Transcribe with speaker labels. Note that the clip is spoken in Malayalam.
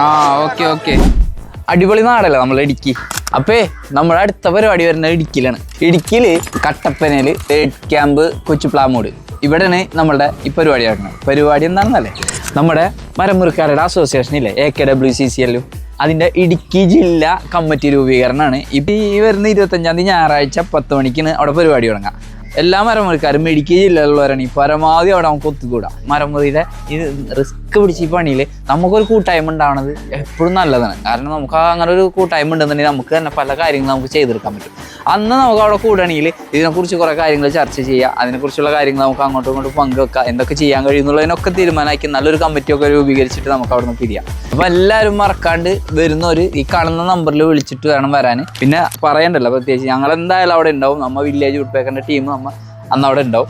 Speaker 1: ആ ഓക്കെ ഓക്കെ. അടിപൊളി നാടല്ലേ നമ്മളെ ഇടുക്കി. അപ്പേ നമ്മുടെ അടുത്ത പരിപാടി വരുന്നത് ഇടുക്കിയിലാണ്. ഇടുക്കിയില് കട്ടപ്പനയില് തേർഡ് ക്യാമ്പ് കൊച്ചുപ്ലാമൂട് ഇവിടെയാണ് നമ്മളുടെ ഈ പരിപാടി നടക്കുന്നത്. പരിപാടി എന്താണെന്നല്ലേ, നമ്മുടെ മരമുറിക്കാരുടെ അസോസിയേഷൻ ഇല്ലേ, AKWCCL, അതിൻ്റെ ഇടുക്കി ജില്ലാ കമ്മിറ്റി രൂപീകരണമാണ്. ഇപ്പം ഈ വരുന്ന 25-ാം തീയതി ഞായറാഴ്ച 10 മണിക്കാണ് അവിടെ പരിപാടി തുടങ്ങുക. എല്ലാ മരമുറിക്കാരും ഇടുക്കി ജില്ലയിലുള്ളവരാണ് ഈ പരമാവധി അവിടെ നമുക്ക് ഒത്തുകൂടാം. മരമുറിയുടെ ഈ റിസ്ക് പിടിച്ച ഈ പണിയിൽ നമുക്കൊരു കൂട്ടായ്മ ഉണ്ടാവുന്നത് എപ്പോഴും നല്ലതാണ്. കാരണം നമുക്ക് അങ്ങനെ ഒരു കൂട്ടായ്മ ഉണ്ടെന്നുണ്ടെങ്കിൽ നമുക്ക് തന്നെ പല കാര്യങ്ങളും നമുക്ക് ചെയ്തെടുക്കാൻ പറ്റും. അന്ന് നമുക്ക് അവിടെ കൂടുകയാണെങ്കിൽ ഇതിനെക്കുറിച്ച് കുറേ കാര്യങ്ങൾ ചർച്ച ചെയ്യുക, അതിനെക്കുറിച്ചുള്ള കാര്യങ്ങൾ നമുക്ക് അങ്ങോട്ടും ഇങ്ങോട്ടും പങ്കുവെക്കുക, എന്തൊക്കെ ചെയ്യാൻ കഴിയുന്നുള്ളതിനൊക്കെ തീരുമാനമാക്കി നല്ലൊരു കമ്മിറ്റിയൊക്കെ രൂപീകരിച്ചിട്ട് നമുക്ക് അവിടെ നിന്ന് പിരിയാം. അപ്പോൾ എല്ലാവരും മറക്കാണ്ട് വരുന്നവർ ഈ കാണുന്ന നമ്പറിൽ വിളിച്ചിട്ട് വേണം വരാൻ. പിന്നെ പറയണ്ടല്ലോ, പ്രത്യേകിച്ച് ഞങ്ങൾ എന്തായാലും അവിടെ ഉണ്ടാവും. നമ്മൾ വില്ലേജ് വുഡ് പേക്കറിൻ്റെ ടീം അന്ന് അവിടെ ഉണ്ടാവും.